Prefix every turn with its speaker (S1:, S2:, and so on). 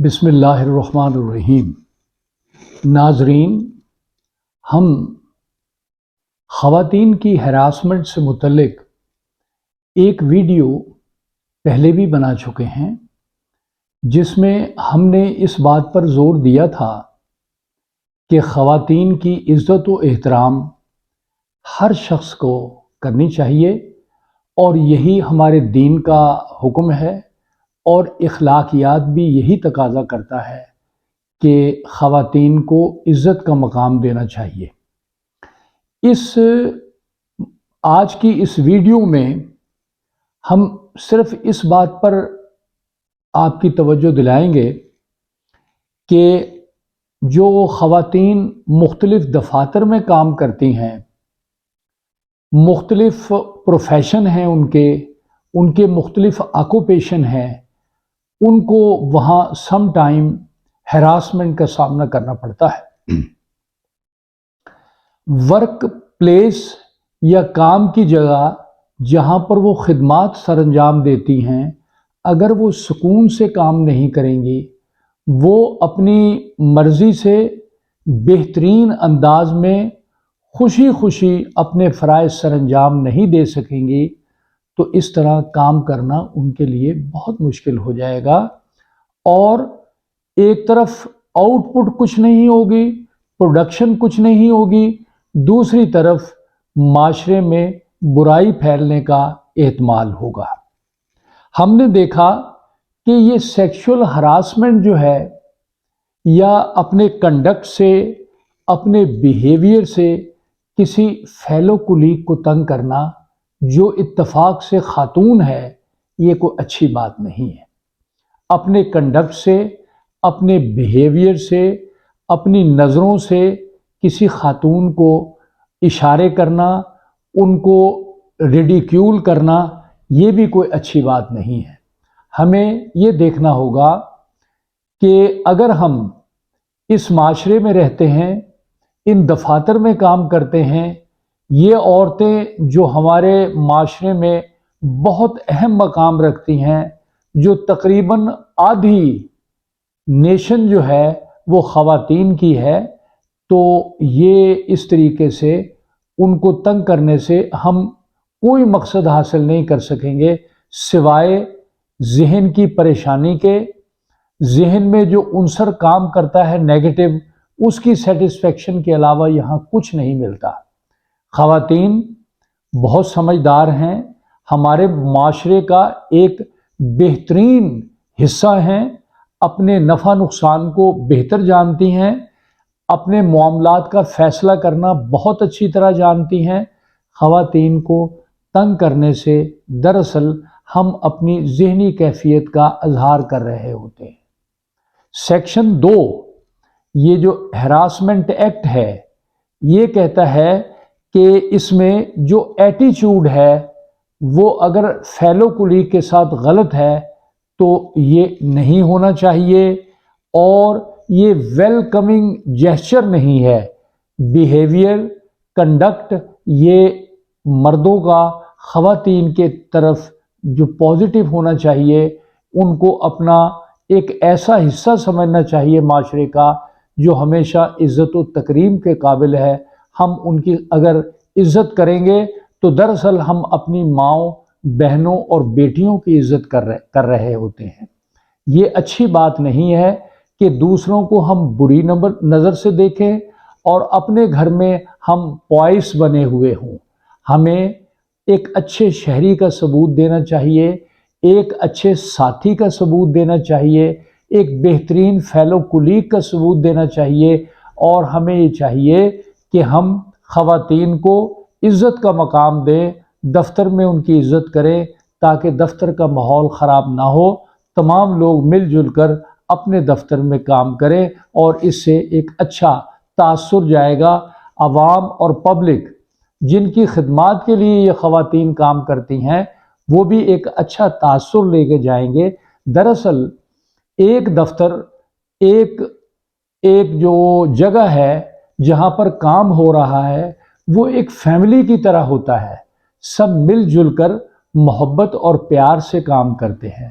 S1: بسم اللہ الرحمن الرحیم۔ ناظرین، ہم خواتین کی ہراسمنٹ سے متعلق ایک ویڈیو پہلے بھی بنا چکے ہیں، جس میں ہم نے اس بات پر زور دیا تھا کہ خواتین کی عزت و احترام ہر شخص کو کرنی چاہیے، اور یہی ہمارے دین کا حکم ہے، اور اخلاقیات بھی یہی تقاضا کرتا ہے کہ خواتین کو عزت کا مقام دینا چاہیے۔ آج کی اس ویڈیو میں ہم صرف اس بات پر آپ کی توجہ دلائیں گے کہ جو خواتین مختلف دفاتر میں کام کرتی ہیں، مختلف پروفیشن ہیں، ان کے مختلف آکوپیشن ہیں، ان کو وہاں سم ٹائم ہراسمنٹ کا سامنا کرنا پڑتا ہے۔ ورک پلیس یا کام کی جگہ جہاں پر وہ خدمات سر انجام دیتی ہیں، اگر وہ سکون سے کام نہیں کریں گی، وہ اپنی مرضی سے بہترین انداز میں خوشی خوشی اپنے فرائض سر انجام نہیں دے سکیں گی، تو اس طرح کام کرنا ان کے لیے بہت مشکل ہو جائے گا، اور ایک طرف آؤٹ پٹ کچھ نہیں ہوگی، پروڈکشن کچھ نہیں ہوگی، دوسری طرف معاشرے میں برائی پھیلنے کا احتمال ہوگا۔ ہم نے دیکھا کہ یہ سیکشول ہراسمنٹ جو ہے، یا اپنے کنڈکٹ سے، اپنے بیہیویئر سے کسی فیلو کولیگ کو تنگ کرنا، جو اتفاق سے خاتون ہے، یہ کوئی اچھی بات نہیں ہے۔ اپنے کنڈکٹ سے، اپنے بیہیویئر سے، اپنی نظروں سے کسی خاتون کو اشارے کرنا، ان کو ریڈیکیول کرنا، یہ بھی کوئی اچھی بات نہیں ہے۔ ہمیں یہ دیکھنا ہوگا کہ اگر ہم اس معاشرے میں رہتے ہیں، ان دفاتر میں کام کرتے ہیں، یہ عورتیں جو ہمارے معاشرے میں بہت اہم مقام رکھتی ہیں، جو تقریباً آدھی نیشن جو ہے وہ خواتین کی ہے، تو یہ اس طریقے سے ان کو تنگ کرنے سے ہم کوئی مقصد حاصل نہیں کر سکیں گے، سوائے ذہن کی پریشانی کے۔ ذہن میں جو عنصر کام کرتا ہے نیگیٹو، اس کی سیٹسفیکشن کے علاوہ یہاں کچھ نہیں ملتا۔ خواتین بہت سمجھدار ہیں، ہمارے معاشرے کا ایک بہترین حصہ ہیں، اپنے نفع نقصان کو بہتر جانتی ہیں، اپنے معاملات کا فیصلہ کرنا بہت اچھی طرح جانتی ہیں۔ خواتین کو تنگ کرنے سے دراصل ہم اپنی ذہنی کیفیت کا اظہار کر رہے ہوتے ہیں۔ سیکشن 2، یہ جو ہراسمنٹ ایکٹ ہے، یہ کہتا ہے کہ اس میں جو ایٹیچیوڈ ہے وہ اگر فیلو کولیگ کے ساتھ غلط ہے تو یہ نہیں ہونا چاہیے، اور یہ ویلکمنگ جیسچر نہیں ہے۔ بیہیویئر، کنڈکٹ، یہ مردوں کا خواتین کے طرف جو پازیٹیو ہونا چاہیے، ان کو اپنا ایک ایسا حصہ سمجھنا چاہیے معاشرے کا جو ہمیشہ عزت و تکریم کے قابل ہے۔ ہم ان کی اگر عزت کریں گے تو دراصل ہم اپنی ماؤں، بہنوں اور بیٹیوں کی عزت کر رہے ہوتے ہیں۔ یہ اچھی بات نہیں ہے کہ دوسروں کو ہم بری نظر سے دیکھیں اور اپنے گھر میں ہم پوائس بنے ہوئے ہوں۔ ہمیں ایک اچھے شہری کا ثبوت دینا چاہیے، ایک اچھے ساتھی کا ثبوت دینا چاہیے، ایک بہترین فیلو کولیگ کا ثبوت دینا چاہیے، اور ہمیں یہ چاہیے کہ ہم خواتین کو عزت کا مقام دیں، دفتر میں ان کی عزت کریں، تاکہ دفتر کا ماحول خراب نہ ہو، تمام لوگ مل جل کر اپنے دفتر میں کام کریں، اور اس سے ایک اچھا تاثر جائے گا۔ عوام اور پبلک جن کی خدمات کے لیے یہ خواتین کام کرتی ہیں، وہ بھی ایک اچھا تاثر لے کے جائیں گے۔ دراصل ایک دفتر، ایک جو جگہ ہے جہاں پر کام ہو رہا ہے، وہ ایک فیملی کی طرح ہوتا ہے۔ سب مل جل کر محبت اور پیار سے کام کرتے ہیں،